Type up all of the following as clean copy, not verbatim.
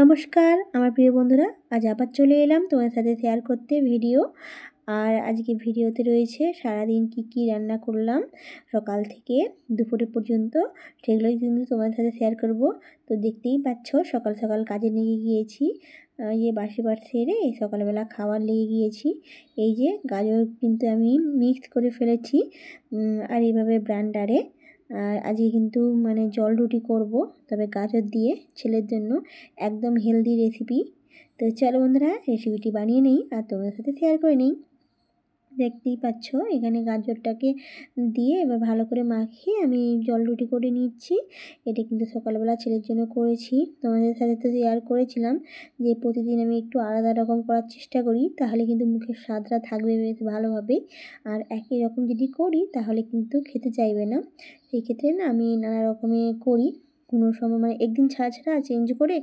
নমস্কার আমার প্রিয় বন্ধুরা, আজ আবার চলে এলাম তোমাদের সাথে শেয়ার করতে ভিডিও। আর আজকে ভিডিওতে রয়েছে সারাদিন কি রান্না করলাম সকাল থেকে দুপুরে পর্যন্ত, সেগুলোই কিন্তু তোমাদের সাথে শেয়ার করব। তো দেখতেই পাচ্ছ সকাল সকাল কাজে লেগে গিয়েছি। এই যে বাসি সেরে এই সকালবেলা খাবার লেগে গিয়েছি। এই যে গাজর কিন্তু আমি মিক্স করে ফেলেছি আর এইভাবে ব্রান্ডারে। আর আজকে কিন্তু জল রুটি করব, তবে গাজর দিয়ে, ছেলের জন্য একদম হেলদি রেসিপি। তো চলো বন্ধুরা রেসিপিটি বানিয়ে নিই আর তোমাদের সাথে শেয়ার করে নিই। দেখতেই পাচ্ছ এখানে গাজরটাকে দিয়ে এবার ভালো করে মাখিয়ে আমি জল রুটি করে নিচ্ছি। এটা কিন্তু সকালবেলা ছেলের জন্য করেছি। তোমাদের সাথে তো শেয়ার করেছিলাম যে প্রতিদিন আমি একটু আলাদা রকম করার চেষ্টা করি, তাহলে কিন্তু মুখের স্বাদটা থাকবে বেশ ভালোভাবে। আর একই রকম যদি করি তাহলে কিন্তু খেতে চাইবে না। সেই ক্ষেত্রে না আমি নানা রকমের করি, কোনো সময় একদিন ছাড়া ছাড়া চেঞ্জ করে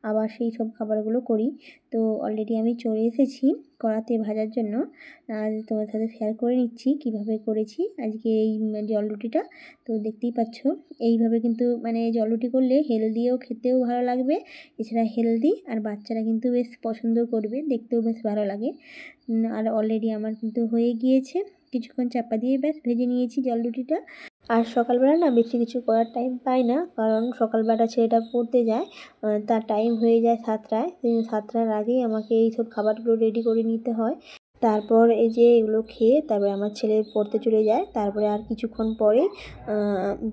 আবার সেই সব খাবারগুলো করি। তো অলরেডি আমি চলে এসেছি কড়াতে ভাজার জন্য। আর তোমার সাথে শেয়ার করে নিচ্ছি কিভাবে করেছি আজকে এই জল রুটিটা। তো দেখতেই পাচ্ছ এইভাবে কিন্তু জল রুটি করলে হেলদিও, খেতেও ভালো লাগবে। এছাড়া হেলদি আর বাচ্চারা কিন্তু বেশ পছন্দ করবে, দেখতেও বেশ ভালো লাগে। আর অলরেডি আমার কিন্তু হয়ে গিয়েছে, কিছুক্ষণ চাপা দিয়ে ব্যাস ভেজে নিয়েছি জল রুটিটা। আর সকালবেলা না বেশি কিছু করার টাইম পাই না, কারণ সকালবেলা ছেলেটা পড়তে যায়, তার টাইম হয়ে যায় 7টায়। 7টার আগেই আমাকে এই সব খাবারগুলো রেডি করে নিতে হয়। তারপর এই যে এগুলো খেয়ে তারপরে আমার ছেলে পড়তে চলে যায়। তারপরে আর কিছুক্ষণ পরে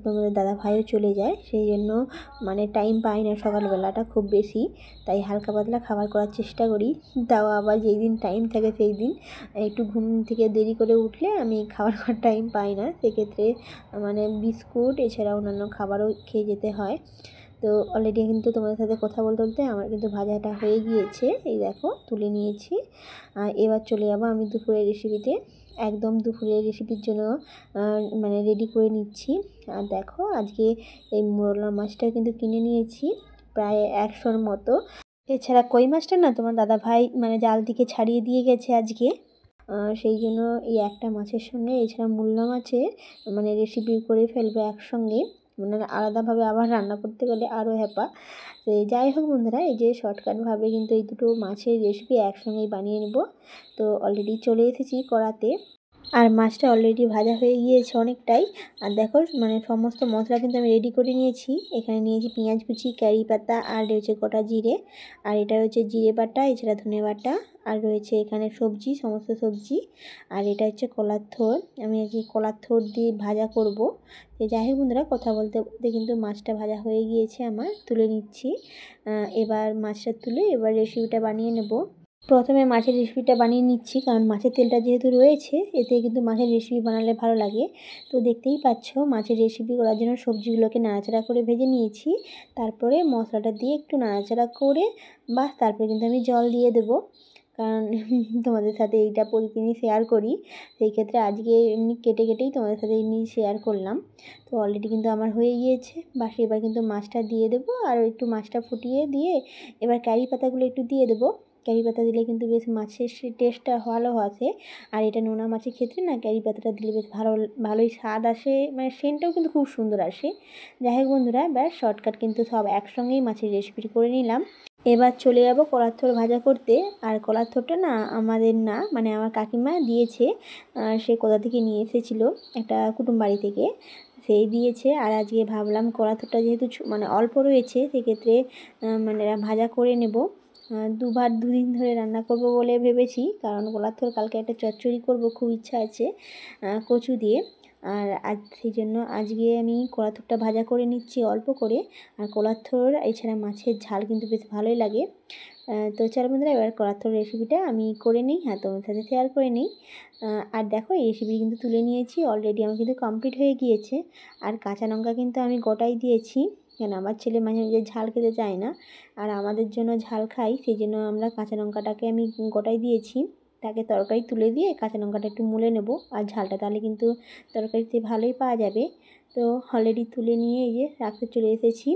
তোমাদের দাদা ভাইও চলে যায়। সেই জন্য টাইম পাই না সকালবেলাটা খুব বেশি, তাই হালকা পাতলা খাবার করার চেষ্টা করি। তাও আবার যেই দিন টাইম থাকে সেই দিন একটু ঘুম থেকে দেরি করে উঠলে আমি খাবার খাওয়ার টাইম পাই না। সেক্ষেত্রে বিস্কুট এছাড়া অন্যান্য খাবারও খেয়ে যেতে হয়। তো অলরেডি কিন্তু তোমাদের সাথে কথা বলতে বলতে আমার কিন্তু ভাজাটা হয়ে গিয়েছে, এই দেখো তুলে নিয়েছি। এবার চলে যাবো আমি দুপুরের রেসিপিতে। একদম দুপুরের রেসিপির জন্য রেডি করে নিচ্ছি। আর দেখো আজকে এই মোরলা মাছটা কিন্তু কিনে নিয়েছি প্রায় 100-র মতো। এছাড়া কই মাছটা না তোমার দাদা ভাই জাল থেকে ছাড়িয়ে দিয়ে গেছে আজকে। সেই জন্য এই একটা মাছের সঙ্গে এছাড়া মূল্য মাছের রেসিপি করে ফেলবো একসঙ্গে, আলাদাভাবে আবার রান্না করতে গেলে আরও হ্যাপা। তো যাই হোক বন্ধুরা, এই যে শর্টকাটভাবে কিন্তু এই দুটো মাছের রেসিপি একসঙ্গেই বানিয়ে নেব। তো অলরেডি চলে এসেছি কড়াতে, আর মাছটা অলরেডি ভাজা হয়ে গিয়েছে অনেকটাই। আর দেখো সমস্ত মশলা কিন্তু আমি রেডি করে নিয়েছি। এখানে নিয়েছি পেঁয়াজ কুচি, কারি পাতা, আর রয়েছে গোটা জিরে, আর এটা রয়েছে জিরে বাটা, এছাড়া ধনে বাটা, আর রয়েছে এখানে সবজি, সমস্ত সবজি, আর এটা হচ্ছে কলার থোড়। আমি আজকে কলার থোড় দিয়ে ভাজা করব। তো যাই হোক বন্ধুরা, কথা বলতে বলতে কিন্তু মাছটা ভাজা হয়ে গিয়েছে আমার, তুলে নিচ্ছি। এবার মাছটা তুলে এবার রেসিপিটা বানিয়ে নেব। প্রথমে মাছের রেসিপিটা বানিয়ে নিচ্ছি, কারণ মাছের তেলটা যেহেতু রয়েছে এতে কিন্তু মাছের রেসিপি বানালে ভালো লাগে। তো দেখতেই পাচ্ছ মাছের রেসিপি করার জন্য সবজিগুলোকে নাড়াচাড়া করে ভেজে নিয়েছি। তারপরে মশলাটা দিয়ে একটু নাড়াচাড়া করে তারপরে কিন্তু আমি জল দিয়ে দেবো, কারণ তোমাদের সাথে এইটা প্রতিদিনই শেয়ার করি। সেই ক্ষেত্রে আজকে এমনি কেটে কেটেই তোমাদের সাথে এমনি শেয়ার করলাম। তো অলরেডি কিন্তু আমার হয়ে গিয়েছে। এবার কিন্তু মাছটা দিয়ে দেবো, আর একটু মাছটা ফুটিয়ে দিয়ে এবার কারি পাতাগুলো একটু দিয়ে দেবো। কারি পাতা দিলে কিন্তু বেশ মাছের টেস্টটা ভালো আসে। আর এটা নোনা মাছের ক্ষেত্রে না কারি পাতাটা দিলে বেশ ভালোই স্বাদ আসে, সেন্টটাও কিন্তু খুব সুন্দর আসে। যাই হোক বন্ধুরা, ব্যাস শর্টকাট কিন্তু সব একসঙ্গেই মাছের রেসিপি করে নিলাম। এবার চলে যাব কলার থোড় ভাজা করতে। আর কলার থোড়টা না আমাদের না, আমার কাকিমা দিয়েছে। সে কোথা থেকে নিয়ে এসেছিলো একটা কুটুম বাড়ি থেকে, সেই দিয়েছে। আর আজকে ভাবলাম কলার থোড়টা যেহেতু অল্প রয়েছে, সেক্ষেত্রে ভাজা করে নেব। দুদিন ধরে রান্না করব বলে ভেবেছি, কারণ কলার থোড় কালকে একটা চচ্চড়ি করব, খুব ইচ্ছা আছে কচু দিয়ে। আর আজ সেই জন্য আজকে আমি কলার থোড়টা ভাজা করে নিচ্ছি অল্প করে। আর কলার থোড় এছাড়া মাছের ঝাল কিন্তু বেশ ভালোই লাগে। তো চলো বন্ধুরা, এবার কলার থোড় রেসিপিটা আমি করে নিই, তোমার সাথে শেয়ার করে নিই। আর দেখো এই রেসিপি কিন্তু তুলে নিয়েছি, অলরেডি আমার কিন্তু কমপ্লিট হয়ে গিয়েছে। আর কাঁচা লঙ্কা কিন্তু আমি গোটাই দিয়েছি, কেন আমার ছেলে মাঝে মাঝে ঝাল খেতে চায় না, আর আমাদের জন্য ঝাল খাই, সেই জন্য আমরা কাঁচা লঙ্কাটাকে আমি গোটাই দিয়েছি। তাকে তরকারি তুলে দিয়ে কাঁচা লঙ্কাটা একটু মুলে নেব, আর ঝালটা তাহলে কিন্তু তরকারিতে ভালোই পাওয়া যাবে। তো অলরেডি তুলে নিয়ে এই যে রাখতে চলে এসেছি।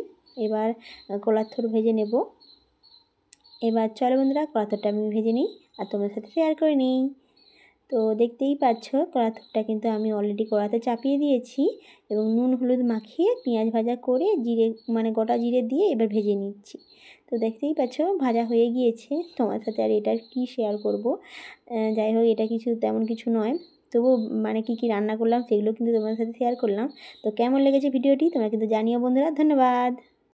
এবার কলার থোড় ভেজে নেব। এবার চলো বন্ধুরা, কলার থোড়টা আমি ভেজে নিই আর তোমাদের সাথে শেয়ার করে নিই। তো দেখতেই পাচ্ছ কড়াইটা কিন্তু আমি অলরেডি কড়াতে চাপিয়ে দিয়েছি এবং নুন হলুদ মাখিয়ে পেঁয়াজ ভাজা করে জিরে মানে গোটা জিরে দিয়ে এবার ভেজে নিচ্ছি। তো দেখতেই পাচ্ছ ভাজা হয়ে গিয়েছে। তোমার সাথে আর এটা কি শেয়ার করব, যাই হোক এটা কিছু তেমন কিছু নয়, তবু মানে কি রান্না করলাম সেগুলো কিন্তু তোমাদের সাথে শেয়ার করলাম। তো কেমন লেগেছে ভিডিওটি তোমরা কিন্তু জানিও বন্ধুরা। ধন্যবাদ।